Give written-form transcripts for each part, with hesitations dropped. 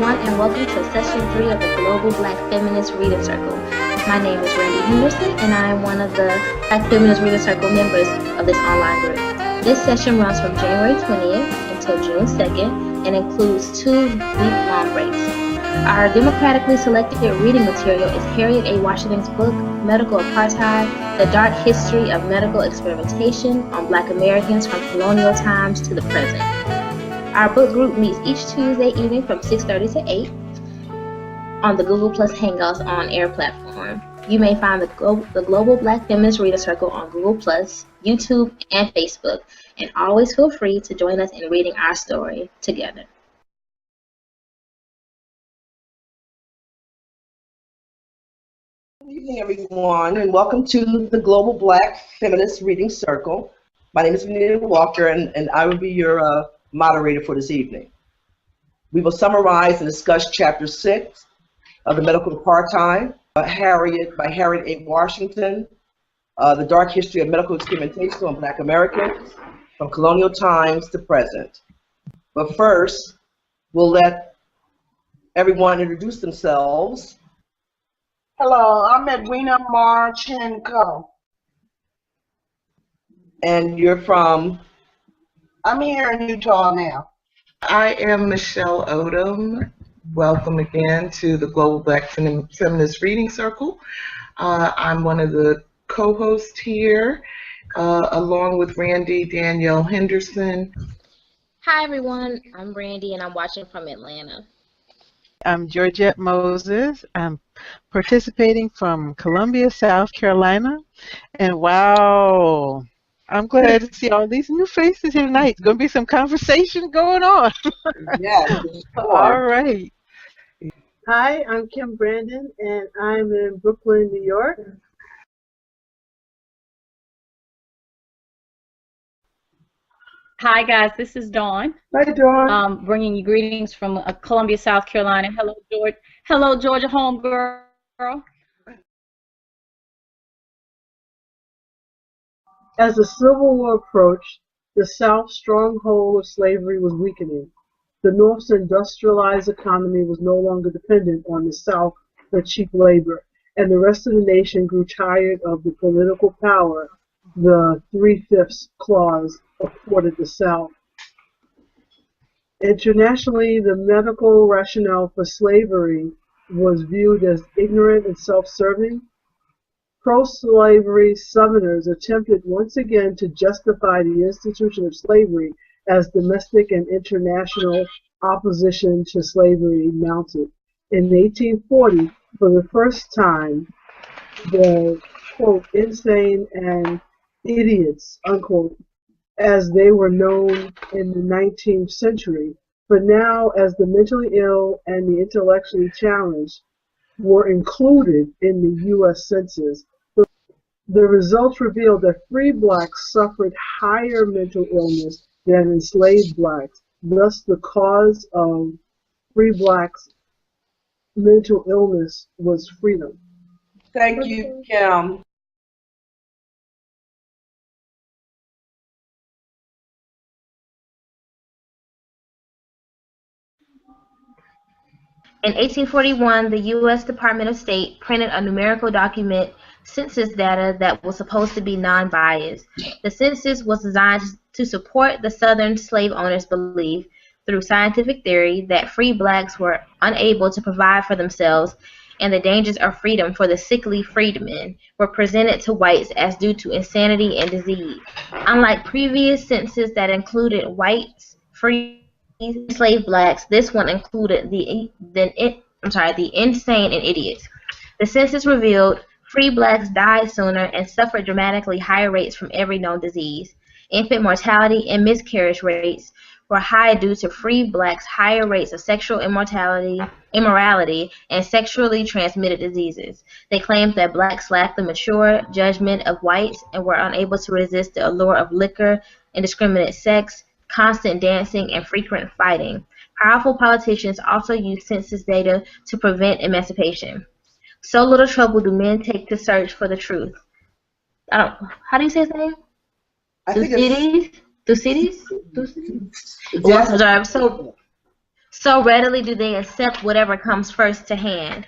everyone, and welcome to Session 3 of the Global Black Feminist Reading Circle. My name is Randie Henderson, and I am one of the Black Feminist Reading Circle members of this online group. This session runs from January 20th until June 2nd and includes 2 week-long breaks. Our democratically selected reading material is Harriet A. Washington's book, Medical Apartheid, The Dark History of Medical Experimentation on Black Americans from Colonial Times to the Present. Our book group meets each Tuesday evening from 6:30 to 8 on the Google Plus Hangouts on Air platform. You may find the Global Black Feminist Reader Circle on Google Plus, YouTube, and Facebook, and always feel free to join us in reading our story together. Good evening, everyone, and welcome to the Global Black Feminist Reading Circle. My name is Venita Walker, and I will be your moderator for this evening. We will summarize and discuss Chapter 6 of The Medical Apartheid by Harriet A. Washington, The Dark History of Medical Experimentation on Black Americans from Colonial Times to Present. But first, we'll let everyone introduce themselves. Hello, I'm Edwina Marchenko. And you're from? I'm here in Utah now. I am Michelle Odom. Welcome again to the Global Black Feminist Reading Circle. I'm one of the co-hosts here, along with Randie Danielle Henderson. Hi everyone, I'm Randie and I'm watching from Atlanta. I'm Georgette Moses. I'm participating from Columbia, South Carolina. And wow, I'm glad to see all these new faces here tonight. It's going to be some conversation going on. Yes. All right. Hi, I'm Kim Brandon, and I'm in Brooklyn, New York. Hi guys, this is Dawn. Hi, Dawn. Bringing you greetings from Columbia, South Carolina. Hello, George. Hello, Georgia homegirl. As the Civil War approached, the South's stronghold of slavery was weakening. The North's industrialized economy was no longer dependent on the South for cheap labor, and the rest of the nation grew tired of the political power the 3/5 clause afforded the South. Internationally, the medical rationale for slavery was viewed as ignorant and self-serving. Pro-slavery Southerners attempted once again to justify the institution of slavery as domestic and international opposition to slavery mounted. In 1840, for the first time, the, quote, insane and idiots, unquote, as they were known in the 19th century, but now as the mentally ill and the intellectually challenged were included in the U.S. Census. The results revealed that free blacks suffered higher mental illness than enslaved blacks. Thus, the cause of free blacks' mental illness was freedom. Thank you, Kim. In 1841, the U.S. Department of State printed a numerical document, census data, that was supposed to be non-biased. The census was designed to support the Southern slave owners' belief through scientific theory that free blacks were unable to provide for themselves, and the dangers of freedom for the sickly freedmen were presented to whites as due to insanity and disease. Unlike previous census that included whites, free enslaved blacks, this one included the insane and idiots. The census revealed free blacks died sooner and suffered dramatically higher rates from every known disease. Infant mortality and miscarriage rates were high due to free blacks' higher rates of sexual immorality, and sexually transmitted diseases. They claimed that blacks lacked the mature judgment of whites and were unable to resist the allure of liquor, indiscriminate sex, constant dancing, and frequent fighting. Powerful politicians also used census data to prevent emancipation. So little trouble do men take to search for the truth. How do you say his name? Thucydides? So readily do they accept whatever comes first to hand.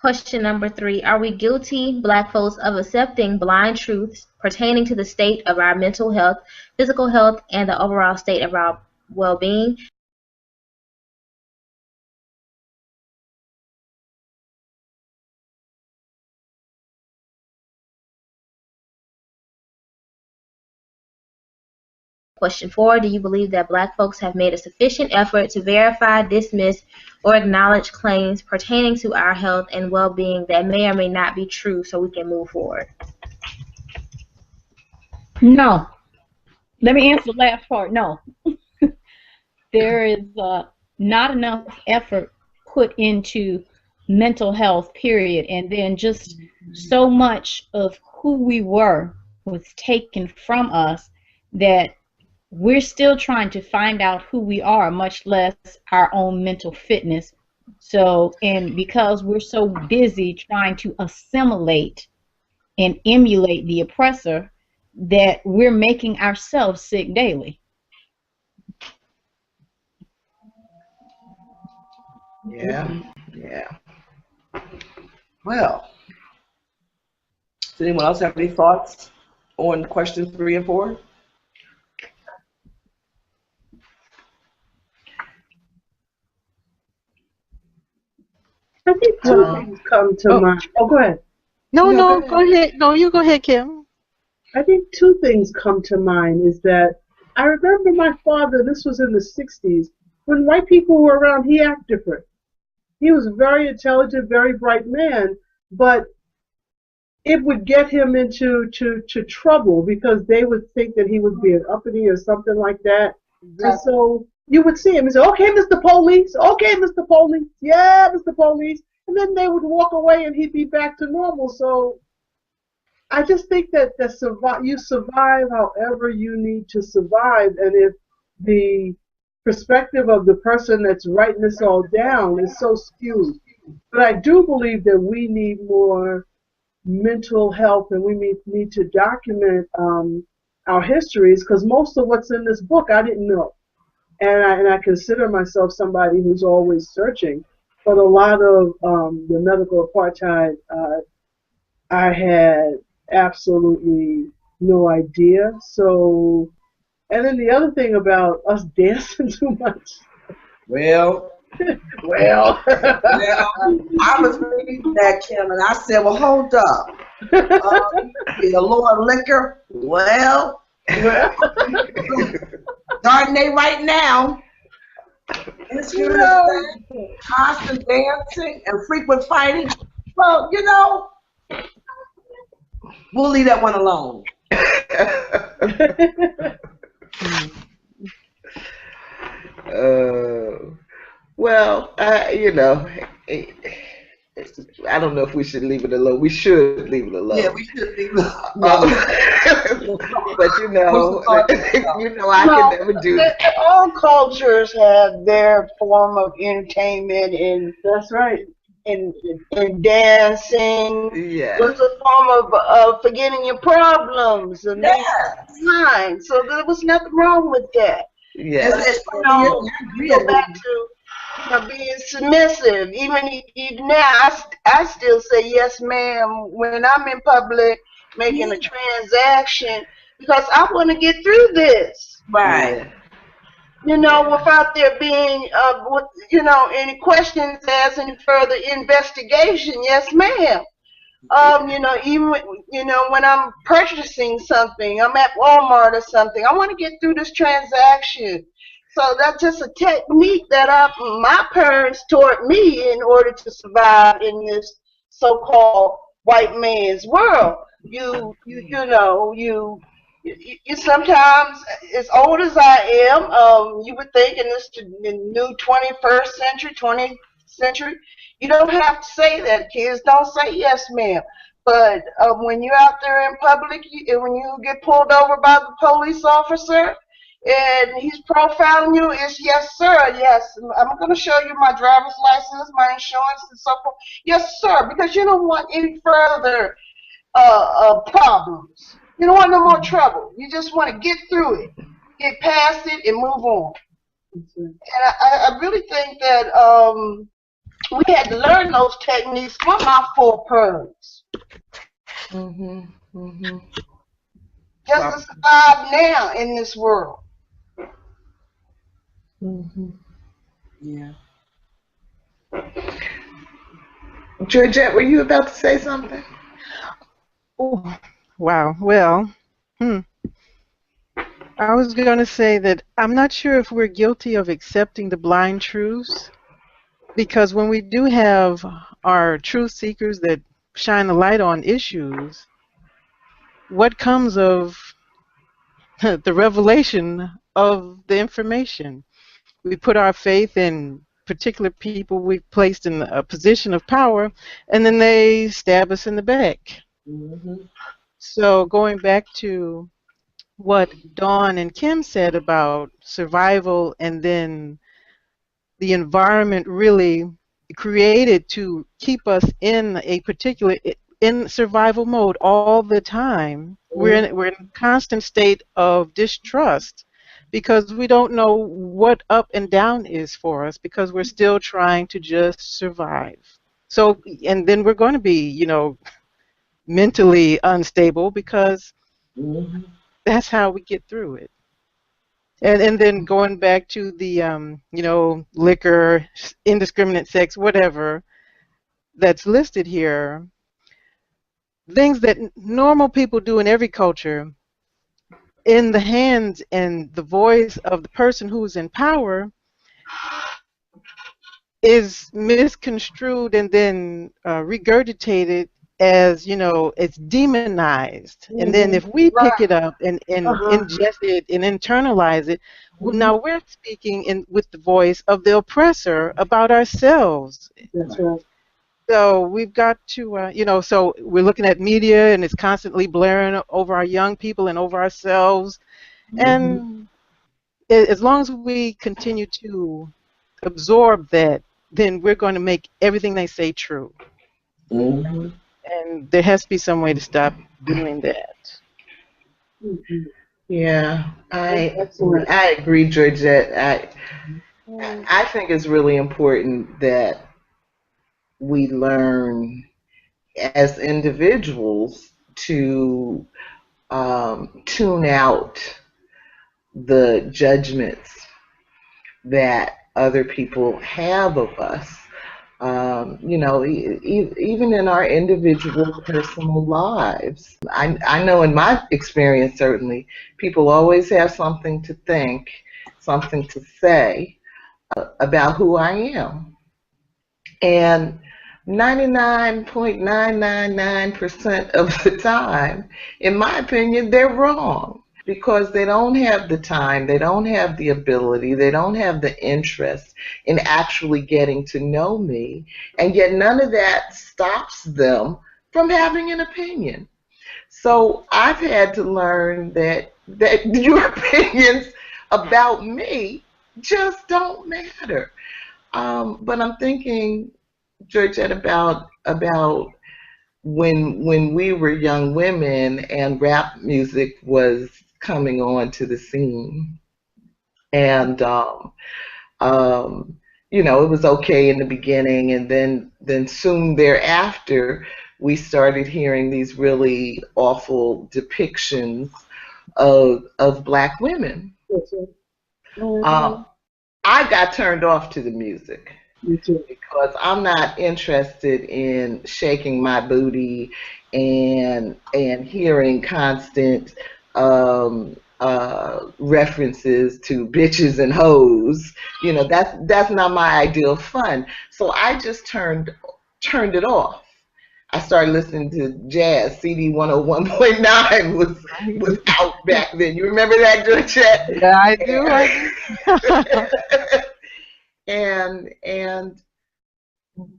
Question number 3. Are we guilty, Black folks, of accepting blind truths pertaining to the state of our mental health, physical health, and the overall state of our well-being? Question 4. Do you believe that Black folks have made a sufficient effort to verify, dismiss, or acknowledge claims pertaining to our health and well-being that may or may not be true so we can move forward? No. Let me answer the last part. No. There is not enough effort put into mental health, period. And then just so much of who we were was taken from us that we're still trying to find out who we are, much less our own mental fitness. So, and because we're so busy trying to assimilate and emulate the oppressor, that we're making ourselves sick daily. Yeah. Well, does anyone else have any thoughts on questions 3 and 4? I think two things come to mind. Oh, go ahead. No, go ahead. No, you go ahead, Kim. I think two things come to mind is that I remember my father, this was in the 60s, when white people were around, he acted different. He was a very intelligent, very bright man, but it would get him into trouble because they would think that he was being uppity or something like that. And so you would see him and say, okay, Mr. Police, okay, Mr. Police, yeah, Mr. Police. And then they would walk away and he'd be back to normal. So I just think that you survive however you need to survive. And if the perspective of the person that's writing this all down is so skewed. But I do believe that we need more mental health and we need to document our histories, because most of what's in this book I didn't know. And I consider myself somebody who's always searching. But a lot of the medical apartheid, I had absolutely no idea. So, and then the other thing about us dancing too much. Well, I was reading that, Kim, and I said, well, hold up. The Lord liquor, well, starting they right now. It's constant dancing and frequent fighting. Well, we'll leave that one alone. Well, I don't know if we should leave it alone. We should leave it alone. Yeah, we should leave it alone. But I can never do that. All cultures have their form of entertainment, and That's right. and dancing. Yeah. Was a form of forgetting your problems and fine. So there was nothing wrong with that. Yeah. Go back to being submissive. Even now, I still say yes, ma'am, when I'm in public making a transaction, because I want to get through this. Right. Without there being, any questions as any further investigation. Yes, ma'am. Even when I'm purchasing something, I'm at Walmart or something, I want to get through this transaction. So that's just a technique that my parents taught me in order to survive in this so-called white man's world. You sometimes, as old as I am, you would think in this new 21st century, 20th century, you don't have to say that. Kids don't say yes, ma'am. But when you're out there in public, when you get pulled over by the police officer, and he's profiling you, it's yes, sir, yes. I'm going to show you my driver's license, my insurance, and so forth. Yes, sir, because you don't want any further problems. You don't want no more trouble. You just want to get through it, get past it, and move on. And I really think that we had to learn those techniques from our foreparents. Just to survive now in this world. Yeah. Georgette, were you about to say something? Oh, wow. Well, I was going to say that I'm not sure if we're guilty of accepting the blind truths, because when we do have our truth seekers that shine a light on issues, what comes of the revelation of the information? We put our faith in particular people we've placed in a position of power, and then they stab us in the back. So going back to what Dawn and Kim said about survival, and then the environment really created to keep us in a particular in survival mode all the time. We're in a constant state of distrust because we don't know what up and down is for us, because we're still trying to just survive. So, and then we're going to be, you know, mentally unstable because that's how we get through it. And then going back to the, you know, liquor, indiscriminate sex, whatever that's listed here, things that normal people do in every culture, in the hands and the voice of the person who's in power, is misconstrued and then regurgitated as, you know, it's demonized. And then if we pick it up and ingest it and internalize it, well, now we're speaking with the voice of the oppressor about ourselves. That's right. So we've got to, you know, so we're looking at media and it's constantly blaring over our young people and over ourselves. And as long as we continue to absorb that, then we're going to make everything they say true. And there has to be some way to stop doing that. Yeah, I agree, Georgette. I think it's really important that we learn as individuals to tune out the judgments that other people have of us. You know, even in our individual personal lives. I know in my experience, certainly, people always have something to think, something to say about who I am. And 99.999% of the time, in my opinion, they're wrong, because they don't have the time, they don't have the ability, they don't have the interest in actually getting to know me, and yet none of that stops them from having an opinion. So I've had to learn that your opinions about me just don't matter. But I'm thinking, Georgette, about when we were young women and rap music was coming on to the scene, and you know, it was okay in the beginning, and then soon thereafter we started hearing these really awful depictions of black women. I got turned off to the music. Me too. Because I'm not interested in shaking my booty and hearing constant references to bitches and hoes. You know, that's not my ideal fun. So I just turned it off. I started listening to jazz. CD 101.9 was out back then. You remember that, Georgette? Yeah, I do.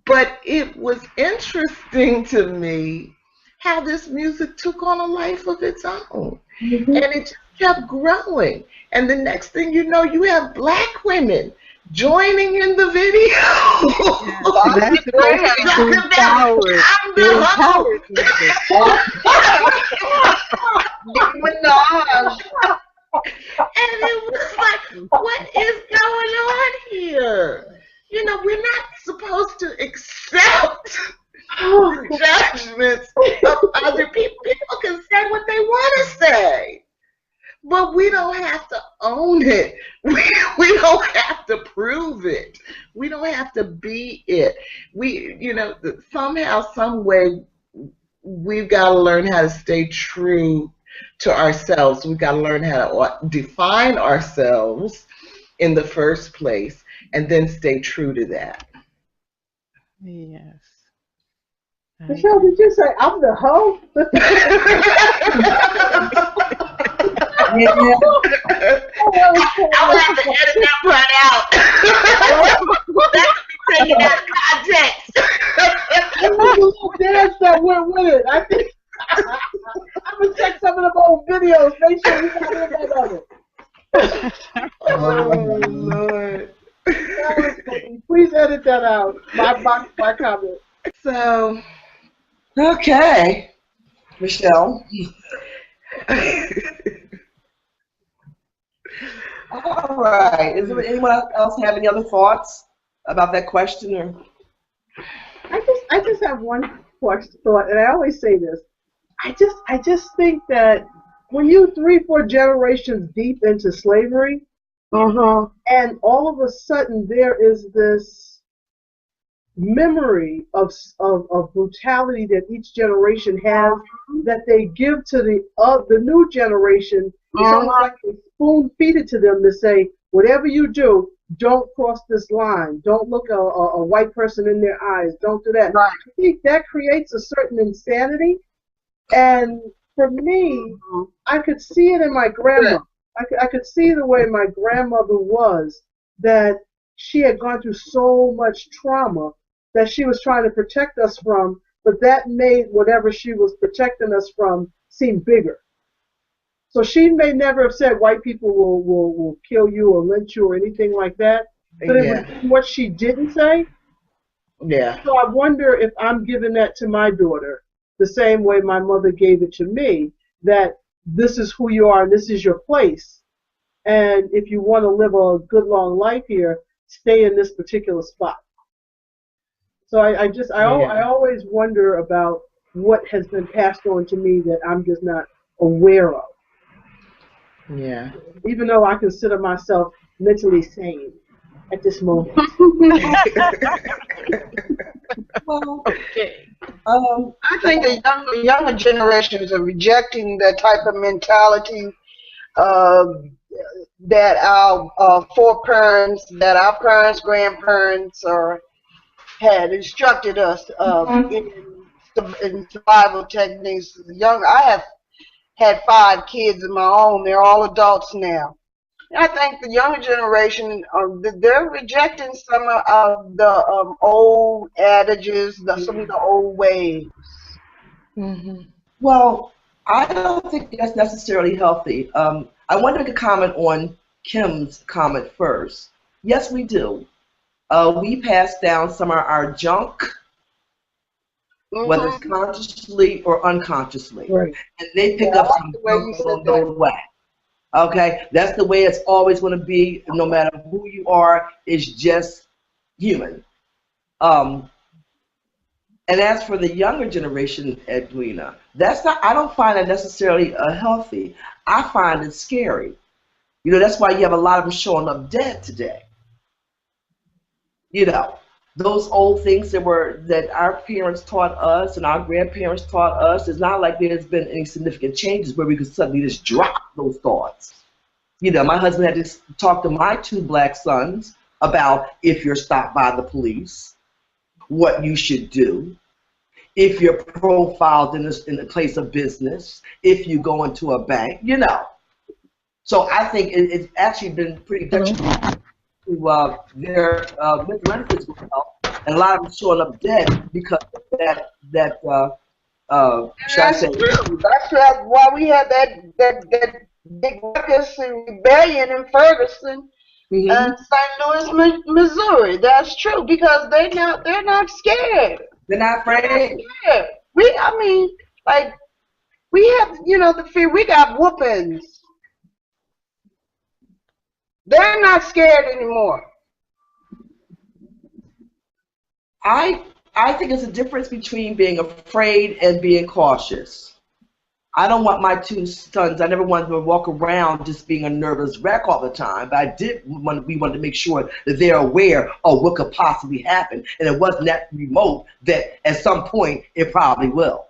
But it was interesting to me how this music took on a life of its own. And it just kept growing. And the next thing you know, you have black women joining in the video. That's supposed to be empowered. And it was like, what is going on here? You know, we're not supposed to accept judgments of other people. People can say what they want to say, but we don't have to own it. We don't have to prove it. We don't have to be it. We, you know, somehow, some way, we've got to learn how to stay true to ourselves. We've got to learn how to define ourselves in the first place, and then stay true to that. Yes. Michelle, did you say I'm the hoe? Yeah. I'm gonna have to edit that part out. That could be taken out of context. There was a little dance that went with it. I think I'm gonna check some of them old videos. Make sure we got that of it. Oh Lord. Please edit that out. My comment. So, Okay, Michelle. All right. Is there anyone else have any other thoughts about that question? Or I just have one thought, and I always say this. I just think that when you 3-4 generations deep into slavery, and all of a sudden there is this memory of brutality that each generation has that they give to the new generation. It's almost like they spoon feed it to them to say, whatever you do, don't cross this line. Don't look a white person in their eyes. Don't do that. Right. I think that creates a certain insanity. And for me, I could see it in my grandma. I could see the way my grandmother was, that she had gone through so much trauma that she was trying to protect us from, but that made whatever she was protecting us from seem bigger. So she may never have said white people will kill you or lynch you or anything like that, but it was what she didn't say. Yeah. So I wonder if I'm giving that to my daughter the same way my mother gave it to me, that this is who you are and this is your place. And if you want to live a good long life here, stay in this particular spot. So I always wonder about what has been passed on to me that I'm just not aware of. Yeah. Even though I consider myself mentally sane at this moment. Well, okay. I think the younger generations are rejecting that type of mentality that our foreparents, that our parents, grandparents, had instructed us in survival techniques. I have had 5 kids of my own. They're all adults now. I think the younger generation, they're rejecting some of the old adages, some of the old ways. Well, I don't think that's necessarily healthy. I wanted to make a comment on Kim's comment first. Yes, we do. We pass down some of our junk, whether it's consciously or unconsciously. Right. And they pick up some junk along the way. Okay? That's the way it's always going to be, no matter who you are, it's just human. And as for the younger generation, Edwina, I don't find that necessarily healthy. I find it scary. You know, that's why you have a lot of them showing up dead today. You know, those old things that our parents taught us and our grandparents taught us, it's not like there's been any significant changes where we could suddenly just drop those thoughts. You know, my husband had to talk to my 2 black sons about if you're stopped by the police, what you should do, if you're profiled in a place of business, if you go into a bank, you know. So I think it's actually been pretty detrimental to their mental and physical health, and a lot of them showing up dead because of that should I say? True. That's why we had that big ruckus and rebellion in Ferguson and St. Louis, Missouri. That's true, because they're not scared. They're not afraid. Yeah. I mean, like, we have, the fear. We got whoopings. They're not scared anymore. I think it's a difference between being afraid and being cautious. I don't want my two sons, I never wanted to walk around just being a nervous wreck all the time, but we wanted to make sure that they're aware of what could possibly happen, and it wasn't that remote that at some point it probably will.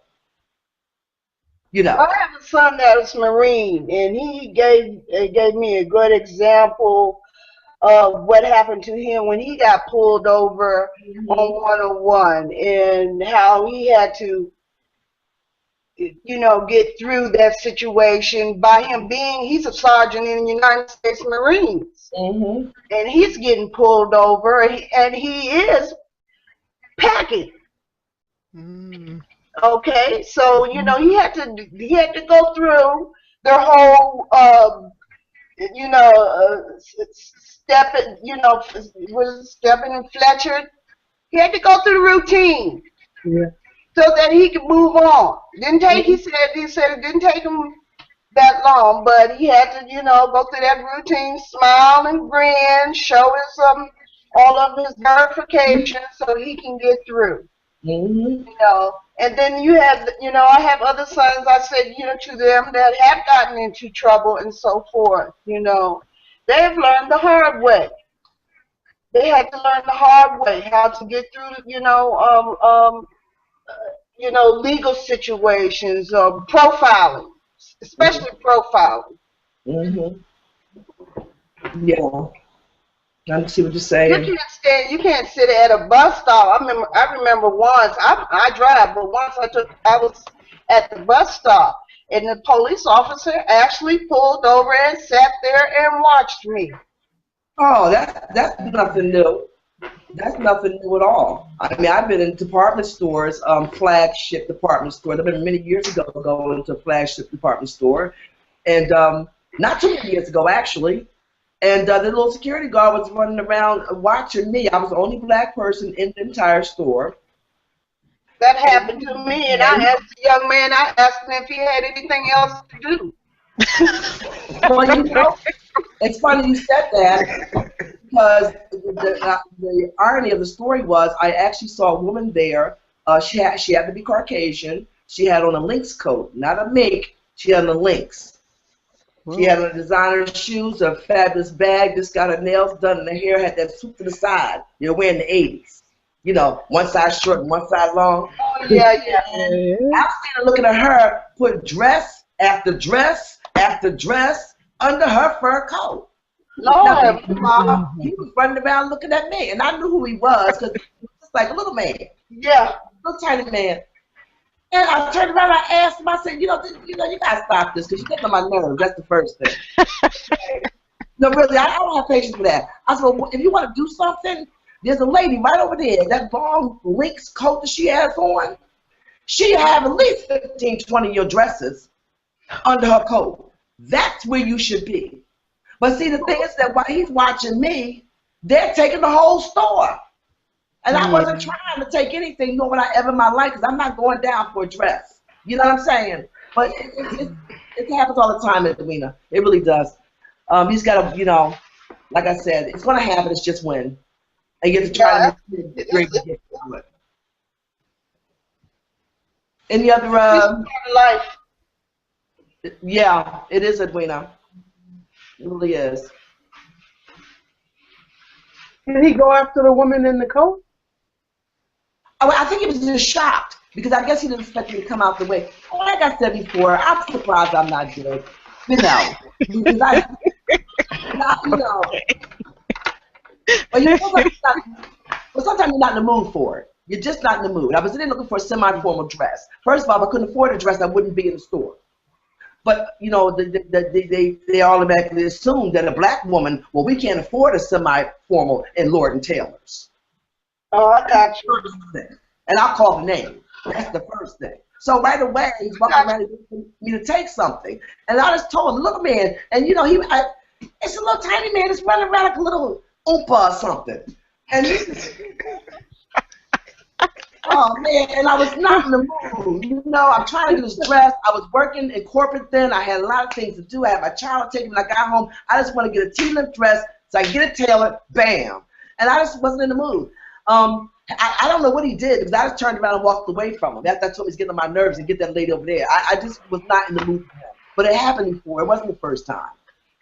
I have a son that was Marine, and he gave me a good example of what happened to him when he got pulled over on 101, and how he had to, get through that situation by him he's a sergeant in the United States Marines, and he's getting pulled over, and he is packing. Okay, so he had to go through their whole stepping and Fletcher. He had to go through the routine, so that he could move on. He said it didn't take him that long, but he had to go through that routine, smile and grin, show us all of his verification so he can get through. And then I have other sons, I said, to them that have gotten into trouble and so forth, they've learned the hard way. They had to learn the hard way how to get through, legal situations, profiling, especially profiling. Yeah. I see what you're saying. You can't sit at a bus stop. I remember once, I drive, but once I was at the bus stop, and the police officer actually pulled over and sat there and watched me. Oh, that's nothing new. That's nothing new at all. I mean, I've been in department stores, flagship department stores. I've been many years ago going to a flagship department store, and not too many years ago actually. And the little security guard was running around watching me. I was the only black person in the entire store. That happened to me, and I asked the young man, I asked him if he had anything else to do. Well, it's funny you said that, because the irony of the story was I actually saw a woman there. She had to be Caucasian. She had on a lynx coat, not a mink. She had on a lynx. She had on designer shoes, a fabulous bag, just got her nails done, and her hair had that swoop to the side. You're wearing the 80s. One side short and one side long. Oh, yeah. And I was standing looking at her put dress after dress after dress under her fur coat. Lord, he was running around looking at me, and I knew who he was because he was just like a little man. Yeah. Little tiny man. And I turned around and I asked him, I said, you gotta stop this because you're getting on my nerves. That's the first thing. No, really, I don't have patience for that. I said, well, if you want to do something, there's a lady right over there, that long lynx coat that she has on. She have at least 15, 20 of your dresses under her coat. That's where you should be. But see, the thing is that while he's watching me, they're taking the whole store. And I wasn't trying to take anything, nor would I ever in my life, because I'm not going down for a dress. You know what I'm saying? But it happens all the time, Edwina. It really does. You just got to, like I said, it's going to happen. It's just when. And you have to try to drink to get through it. Any other? Life. Yeah, it is, Edwina. It really is. Did he go after the woman in the coat? Oh, I think he was just shocked because I guess he didn't expect me to come out the way. Like I said before, I'm surprised I'm not dead. Because But sometimes you're not in the mood for it. You're just not in the mood. I was in there looking for a semi-formal dress. First of all, if I couldn't afford a dress, I wouldn't be in the store. But, they automatically assume that a black woman, well, we can't afford a semi-formal in Lord & Taylor's. Oh, I got you. And I'll call the name. That's the first thing. So right away, he's walking around for me to take something. And I just told him, look, man, and you know, it's a little tiny man that's running around like a little Oompa or something. And oh, man, and I was not in the mood. You know, I'm trying to get this dress. I was working in corporate then. I had a lot of things to do. I had my child taken when I got home. I just want to get a T-length dress so I can get it tailored, bam. And I just wasn't in the mood. I don't know what he did because I just turned around and walked away from him. That told me he's getting on my nerves and get that lady over there. I just was not in the mood for him. But it happened before. It wasn't the first time.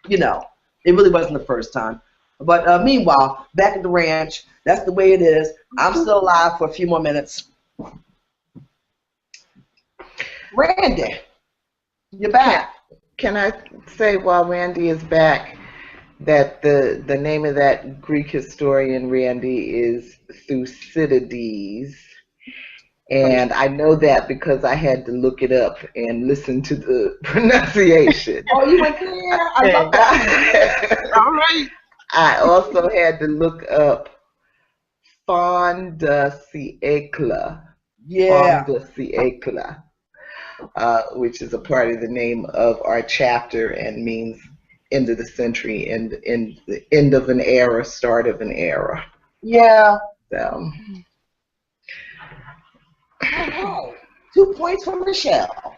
You know, it really wasn't the first time. But meanwhile, back at the ranch, that's the way it is. I'm still alive for a few more minutes. Randie, you're back. Can I say while Randie is back that the name of that Greek historian, Randie, is Thucydides. And I know that because I had to look it up and listen to the pronunciation. Oh, you went there? I love that. All right. I also had to look up Fin de Siècle. Yeah. Fin de Siècle, which is a part of the name of our chapter and means end of the century and the end of an era, start of an era. Yeah. So. Oh, 2 points from Michelle.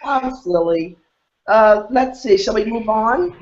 I'm silly. Let's see. Shall we move on?